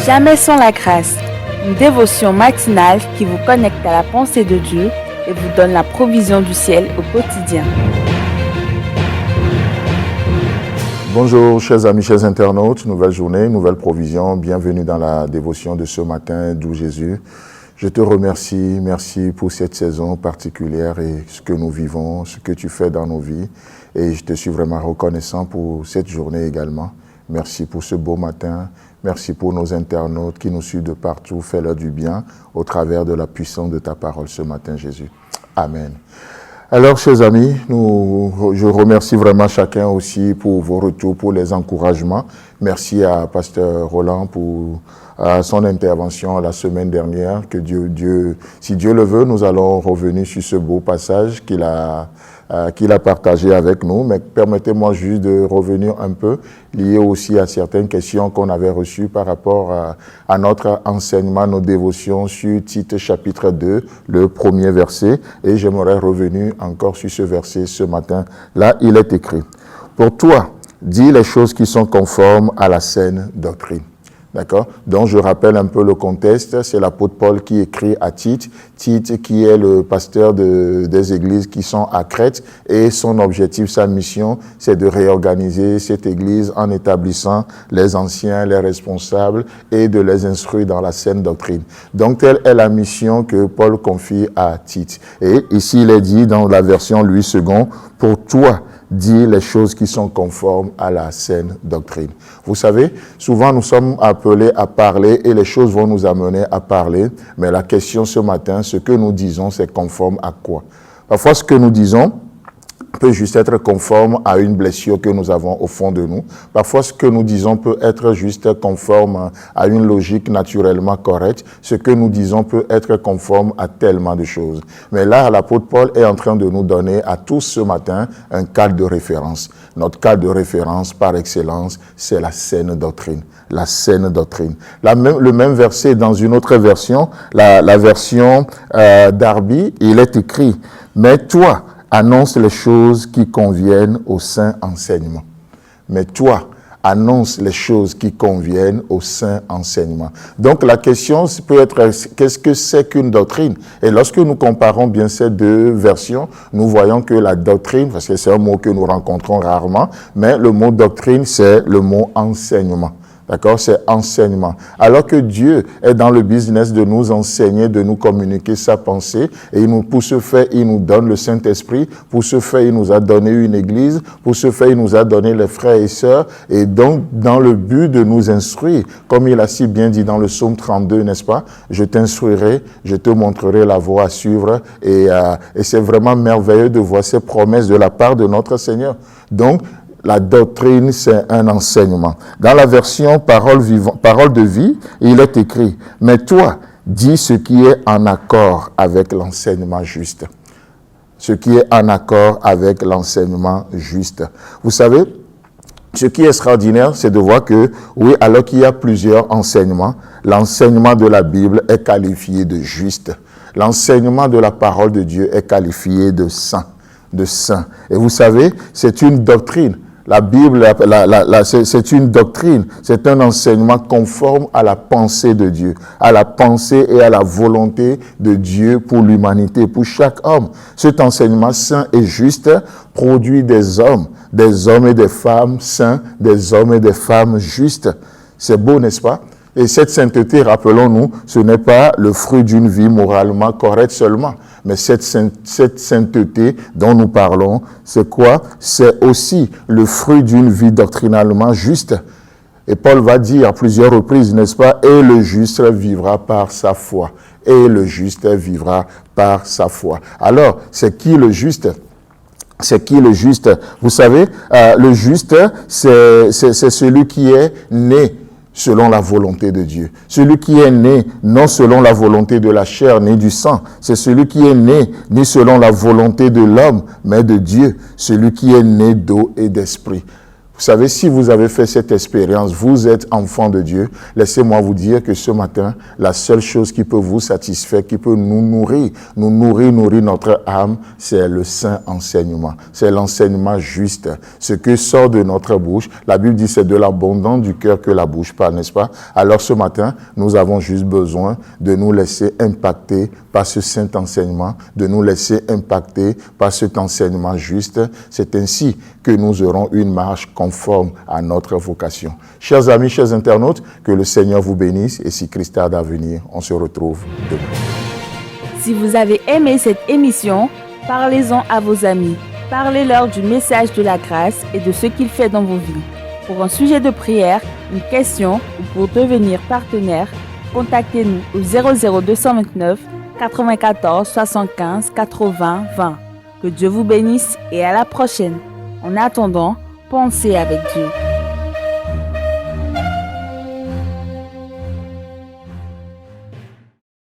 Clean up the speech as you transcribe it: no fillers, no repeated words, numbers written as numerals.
Jamais sans la grâce, une dévotion matinale qui vous connecte à la pensée de Dieu et vous donne la provision du ciel au quotidien. Bonjour chers amis, chers internautes, nouvelle journée, nouvelle provision, bienvenue dans la dévotion de ce matin, d'où Jésus. Je te remercie, merci pour cette saison particulière et ce que nous vivons, ce que tu fais dans nos vies. Et je te suis vraiment reconnaissant pour cette journée également. Merci pour ce beau matin, merci pour nos internautes qui nous suivent de partout. Fais-leur du bien au travers de la puissance de ta parole ce matin, Jésus. Amen. Alors, chers amis, je remercie vraiment chacun aussi pour vos retours, pour les encouragements. Merci à Pasteur Roland pour son intervention la semaine dernière. Que si Dieu le veut, nous allons revenir sur ce beau passage qu'il a partagé avec nous. Mais permettez-moi juste de revenir un peu, lié aussi à certaines questions qu'on avait reçues par rapport à notre enseignement, nos dévotions sur Tite chapitre 2, le premier verset. Et j'aimerais revenir encore sur ce verset ce matin. Là, il est écrit: « Pour toi, dis les choses qui sont conformes à la saine doctrine. » D'accord? Donc, je rappelle un peu le contexte. C'est l'apôtre Paul qui écrit à Tite. Tite qui est le pasteur des églises qui sont à Crète. Et son objectif, sa mission, c'est de réorganiser cette église en établissant les anciens, les responsables et de les instruire dans la saine doctrine. Donc, telle est la mission que Paul confie à Tite. Et ici, il est dit dans la version Louis II, « Pour toi, dis les choses qui sont conformes à la saine doctrine. » Vous savez, souvent nous sommes appelés à parler et les choses vont nous amener à parler. Mais la question ce matin, ce que nous disons, c'est conforme à quoi? Parfois, ce que nous disons peut juste être conforme à une blessure que nous avons au fond de nous. Parfois, ce que nous disons peut être juste conforme à une logique naturellement correcte. Ce que nous disons peut être conforme à tellement de choses. Mais là, l'apôtre Paul est en train de nous donner à tous ce matin un cadre de référence. Notre cadre de référence par excellence, c'est la saine doctrine. La saine doctrine. Le même verset dans une autre version, la version Darby, il est écrit: « Mais toi, annonce les choses qui conviennent au saint enseignement. » Mais toi, annonce les choses qui conviennent au saint enseignement. Donc la question peut être: qu'est-ce que c'est qu'une doctrine? Et lorsque nous comparons bien ces deux versions, nous voyons que la doctrine, parce que c'est un mot que nous rencontrons rarement, mais le mot doctrine, c'est le mot enseignement. D'accord? C'est enseignement. Alors que Dieu est dans le business de nous enseigner, de nous communiquer sa pensée, et pour ce fait, il nous donne le Saint-Esprit. Pour ce fait, il nous a donné une église. Pour ce fait, il nous a donné les frères et sœurs. Et donc, dans le but de nous instruire, comme il a si bien dit dans le psaume 32, n'est-ce pas? Je t'instruirai, je te montrerai la voie à suivre. Et c'est vraiment merveilleux de voir ces promesses de la part de notre Seigneur. Donc, la doctrine, c'est un enseignement. Dans la version parole de vie, il est écrit: « Mais toi, dis ce qui est en accord avec l'enseignement juste. » Ce qui est en accord avec l'enseignement juste. Vous savez, ce qui est extraordinaire, c'est de voir que, oui, alors qu'il y a plusieurs enseignements, l'enseignement de la Bible est qualifié de juste. L'enseignement de la parole de Dieu est qualifié de saint. Et vous savez, c'est une doctrine. La Bible, c'est une doctrine, c'est un enseignement conforme à la pensée de Dieu, à la pensée et à la volonté de Dieu pour l'humanité, pour chaque homme. Cet enseignement saint et juste produit des hommes et des femmes saints, des hommes et des femmes justes. C'est beau, n'est-ce pas? Et cette sainteté, rappelons-nous, ce n'est pas le fruit d'une vie moralement correcte seulement. Mais cette sainteté dont nous parlons, c'est quoi? C'est aussi le fruit d'une vie doctrinalement juste. Et Paul va dire à plusieurs reprises, n'est-ce pas? « Et le juste vivra par sa foi. » Et le juste vivra par sa foi. Alors, c'est qui le juste? C'est qui le juste? Vous savez, le juste, c'est celui qui est né selon la volonté de Dieu. Celui qui est né, non selon la volonté de la chair ni du sang. C'est celui qui est né, ni selon la volonté de l'homme, mais de Dieu. Celui qui est né d'eau et d'esprit. Vous savez, si vous avez fait cette expérience, vous êtes enfant de Dieu, laissez-moi vous dire que ce matin, la seule chose qui peut vous satisfaire, qui peut nous nourrir notre âme, c'est le saint enseignement. C'est l'enseignement juste. Ce que sort de notre bouche, la Bible dit c'est de l'abondance du cœur que la bouche parle, n'est-ce pas? Alors ce matin, nous avons juste besoin de nous laisser impacter par ce saint enseignement, de nous laisser impacter par cet enseignement juste. C'est ainsi que nous aurons une marche conforme à notre vocation. Chers amis, chers internautes, que le Seigneur vous bénisse et si Christ tarde à venir, on se retrouve demain. Si vous avez aimé cette émission, parlez-en à vos amis. Parlez-leur du message de la grâce et de ce qu'il fait dans vos vies. Pour un sujet de prière, une question ou pour devenir partenaire, contactez-nous au 00229 94 75 80 20. Que Dieu vous bénisse et à la prochaine. En attendant, pensez avec Dieu.